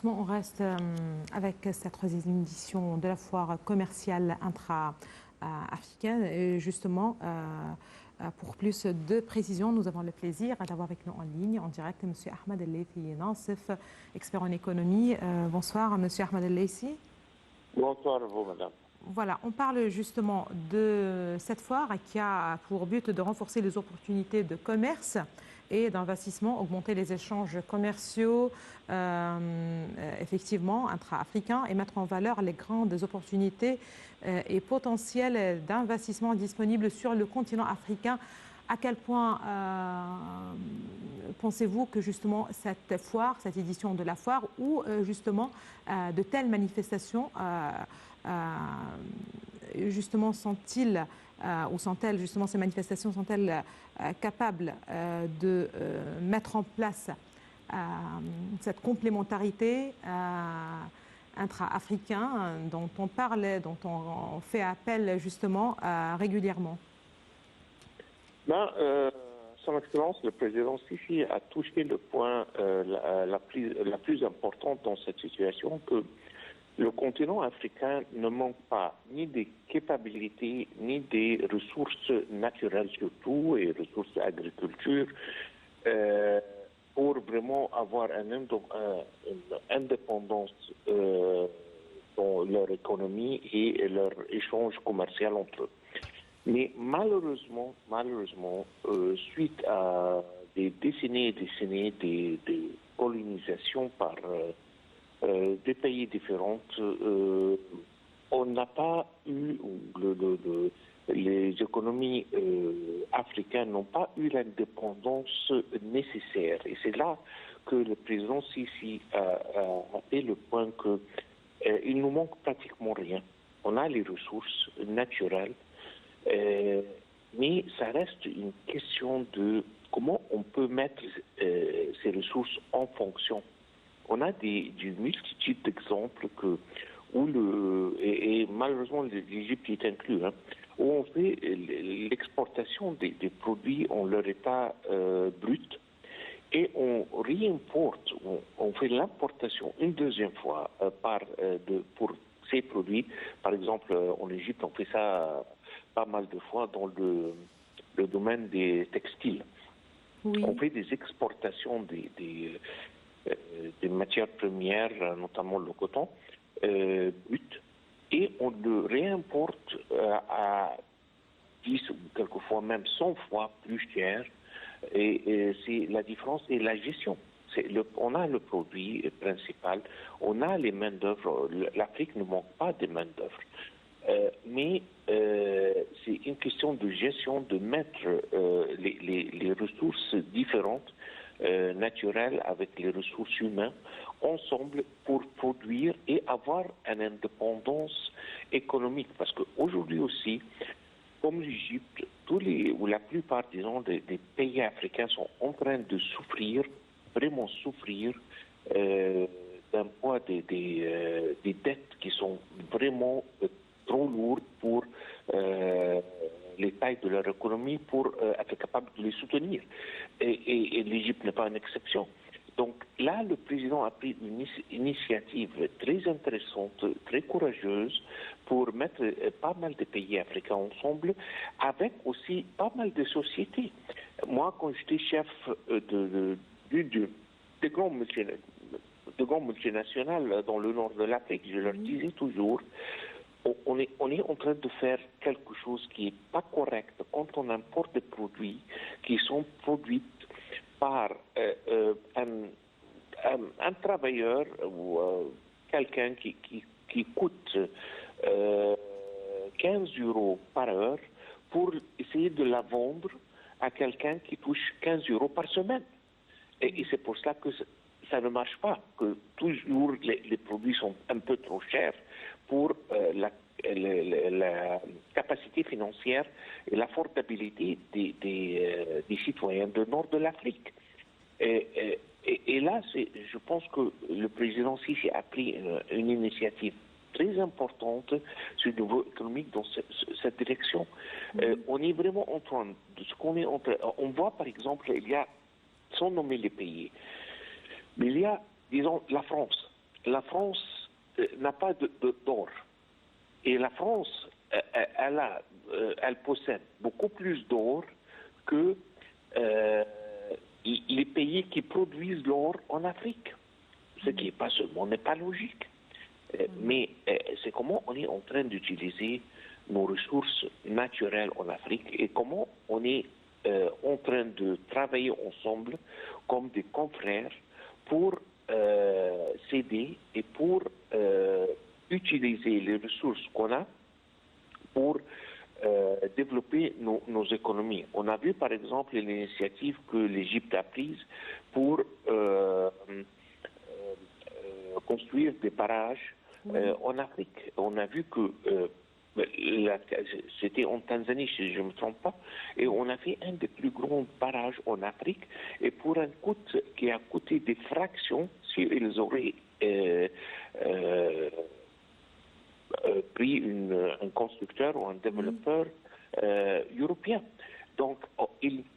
Justement, on reste avec cette troisième édition de la foire commerciale intra-africaine. Et justement, pour plus de précision, nous avons le plaisir d'avoir avec nous en ligne, en direct, M. Ahmed El-Leïthi Nassif, expert en économie. Bonsoir, M. Ahmed El-Leïthi. Bonsoir à vous, madame. Voilà, on parle justement de cette foire qui a pour but de renforcer les opportunités de commerce et d'investissement, augmenter les échanges commerciaux, effectivement, intra-africains, et mettre en valeur les grandes opportunités et potentiels d'investissement disponibles sur le continent africain. À quel point pensez-vous que justement cette foire, cette édition de la foire, ou justement de telles manifestations justement sont-ils ou sont-elles justement ces manifestations sont-elles capables de mettre en place cette complémentarité intra-africain dont on parle, dont on fait appel justement régulièrement? Son Excellence, le président Sisi a touché le point la plus importante dans cette situation, que le continent africain ne manque pas ni des capacités, ni des ressources naturelles surtout, et ressources d'agriculture, pour vraiment avoir une indépendance dans leur économie et leur échange commercial entre eux. Mais malheureusement, suite à des décennies et décennies de colonisation par des pays différents, on n'a pas eu, les économies africaines n'ont pas eu l'indépendance nécessaire. Et c'est là que le président Sisi a fait le point qu'il nous manque pratiquement rien. On a les ressources naturelles, mais ça reste une question de comment on peut mettre ces ressources en fonction. On a des multitudes d'exemples et malheureusement l'Égypte est inclus, où on fait l'exportation des produits en leur état brut et on réimporte, on fait l'importation une deuxième fois pour ces produits. Par exemple, en Égypte, on fait ça pas mal de fois dans le domaine des textiles. Oui. On fait des exportations des matières premières, notamment le coton brut, et on le réimporte à 10 ou quelquefois même 100 fois plus cher. Et c'est la différence et la gestion. On a le produit principal, on a les main-d'œuvre. L'Afrique ne manque pas de main-d'œuvre. Mais c'est une question de gestion, de mettre les ressources différentes, naturelles, avec les ressources humaines, ensemble pour produire et avoir une indépendance économique. Parce qu'aujourd'hui aussi, comme l'Égypte, ou la plupart, disons, des pays africains sont en train de souffrir, vraiment souffrir, d'un poids des dettes qui sont vraiment trop lourdes pour les tailles de leur économie pour être capable de les soutenir. Et l'Égypte n'est pas une exception. Donc là, le président a pris une initiative très intéressante, très courageuse, pour mettre pas mal de pays africains ensemble, avec aussi pas mal de sociétés. Moi, quand j'étais chef de grands multinationales dans le nord de l'Afrique, je leur disais toujours, on est en train de faire quelque chose qui n'est pas correct quand on importe des produits qui sont produits par un travailleur ou quelqu'un qui coûte 15 € par heure pour essayer de la vendre à quelqu'un qui touche 15 € par semaine. Et c'est pour cela que ça ne marche pas, que toujours les produits sont un peu trop chers pour la capacité financière et l'affordabilité des citoyens du nord de l'Afrique. Et là, je pense que le président Sisi a pris une initiative très importante sur le niveau économique dans cette direction. On est vraiment en train de ce qu'on est en train. On voit par exemple, il y a, sans nommer les pays, mais il y a, disons, la France. la France n'a pas d'or. Et la France, elle possède beaucoup plus d'or que les pays qui produisent l'or en Afrique. Ce qui n'est pas logique. Mais c'est comment on est en train d'utiliser nos ressources naturelles en Afrique et comment on est en train de travailler ensemble comme des confrères pour s'aider et pour utiliser les ressources qu'on a pour développer nos économies. On a vu par exemple l'initiative que l'Égypte a prise pour construire des barrages en Afrique. On a vu que c'était en Tanzanie, si je ne me trompe pas, et on a fait un des plus grands barrages en Afrique, et pour un coût qui a coûté des fractions, s'ils auraient pris un constructeur ou un développeur européen. Donc,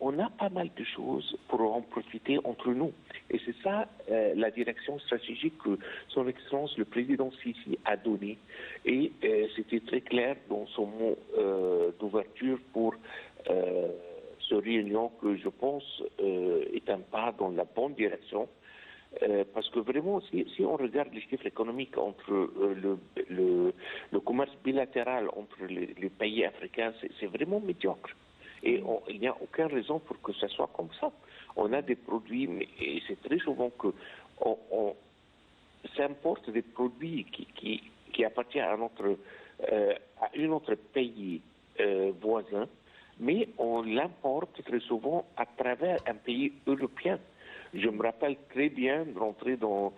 on a pas mal de choses pour en profiter entre nous. Et c'est ça la direction stratégique que son Excellence le Président Sisi a donnée. Et c'était très clair dans son mot d'ouverture pour ce réunion que je pense est un pas dans la bonne direction. Parce que vraiment, si on regarde les chiffres économiques entre le commerce bilatéral entre les pays africains, c'est vraiment médiocre. Et il n'y a aucune raison pour que ça soit comme ça. On a des produits, et c'est très souvent que on s'importe des produits qui appartiennent à un autre pays voisin, mais on l'importe très souvent à travers un pays européen. Je me rappelle très bien de rentrer dans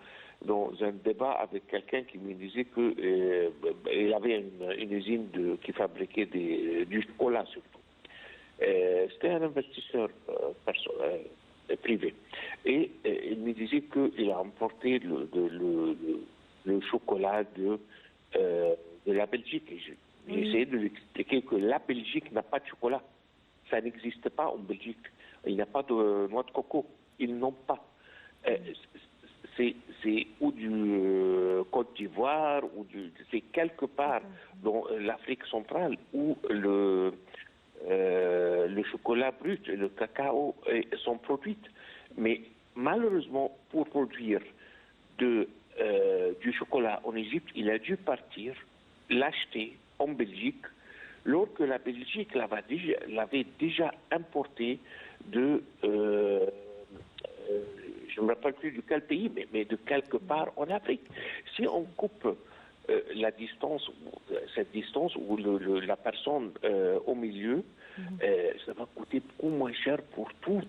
un débat avec quelqu'un qui me disait qu'il avait une usine qui fabriquait du chocolat surtout. C'était un investisseur privé. Et il me disait qu'il a importé le chocolat de la Belgique. Et j'ai essayé de lui expliquer que la Belgique n'a pas de chocolat. Ça n'existe pas en Belgique. Il n'y a pas de noix de coco. Ils n'ont pas. C'est ou du Côte d'Ivoire, c'est quelque part dans l'Afrique centrale où le chocolat brut et le cacao sont produits. Mais malheureusement, pour produire du chocolat en Égypte, il a dû partir, l'acheter en Belgique, alors que la Belgique l'avait déjà importé de... je ne me rappelle plus de quel pays, mais de quelque part en Afrique. Si on coupe cette distance où la personne au milieu, ça va coûter beaucoup moins cher pour tous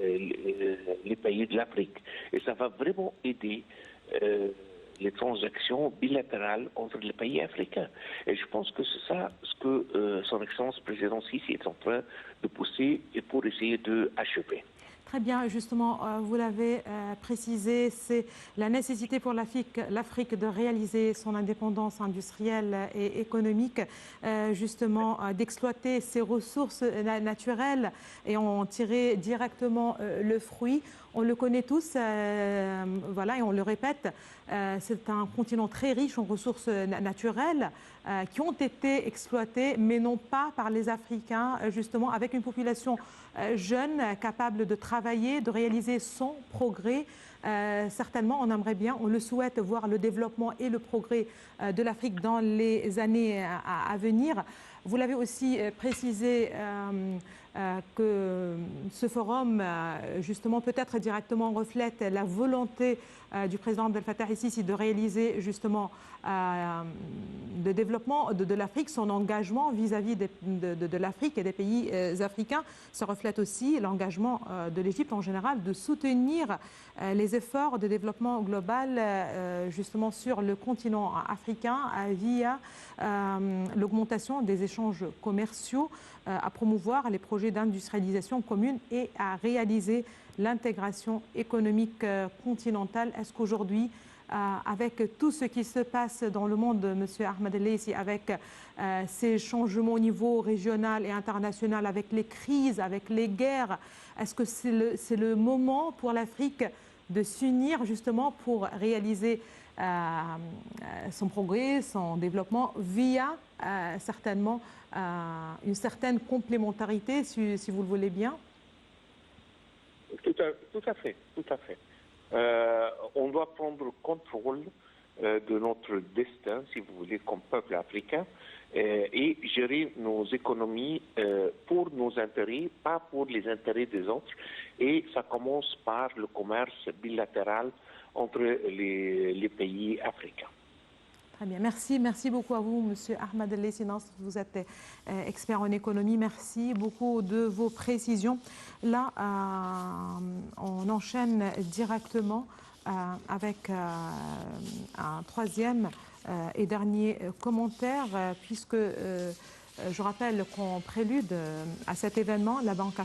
les pays de l'Afrique. Et ça va vraiment aider les transactions bilatérales entre les pays africains. Et je pense que c'est ça ce que son Excellence président Sisi est en train de pousser et pour essayer d'achever. Très bien, justement, vous l'avez précisé, c'est la nécessité pour l'Afrique de réaliser son indépendance industrielle et économique, justement d'exploiter ses ressources naturelles et en tirer directement le fruit. On le connaît tous, voilà, et on le répète, c'est un continent très riche en ressources naturelles qui ont été exploitées, mais non pas par les Africains, justement, avec une population jeune, capable de travailler, de réaliser son progrès. Certainement, on aimerait bien, on le souhaite, voir le développement et le progrès de l'Afrique dans les années à venir. Vous l'avez aussi précisé que ce forum, justement, peut-être directement reflète la volonté du président Abdel Fattah el-Sisi de réaliser, justement, le développement de l'Afrique, son engagement vis-à-vis de l'Afrique et des pays africains. Ça reflète aussi l'engagement de l'Égypte en général de soutenir les efforts de développement global, justement, sur le continent africain via l'augmentation des échanges commerciaux, à promouvoir les projets d'industrialisation commune et à réaliser l'intégration économique continentale. Est-ce qu'aujourd'hui, avec tout ce qui se passe dans le monde, M. Ahmed El-Leissi, avec ces changements au niveau régional et international, avec les crises, avec les guerres, est-ce que c'est le moment pour l'Afrique de s'unir justement pour réaliser son progrès, son développement via certainement une certaine complémentarité, si vous le voulez bien. Tout à fait, tout à fait. On doit prendre le contrôle de notre destin, si vous voulez, comme peuple africain, et gérer nos économies pour nos intérêts, pas pour les intérêts des autres. Et ça commence par le commerce bilatéral entre les pays africains. Très bien, merci beaucoup à vous, Monsieur Ahmed El Sinas. Vous êtes expert en économie. Merci beaucoup de vos précisions. Là, on enchaîne directement avec un troisième et dernier commentaire, puisque je rappelle qu'en prélude à cet événement, la Banque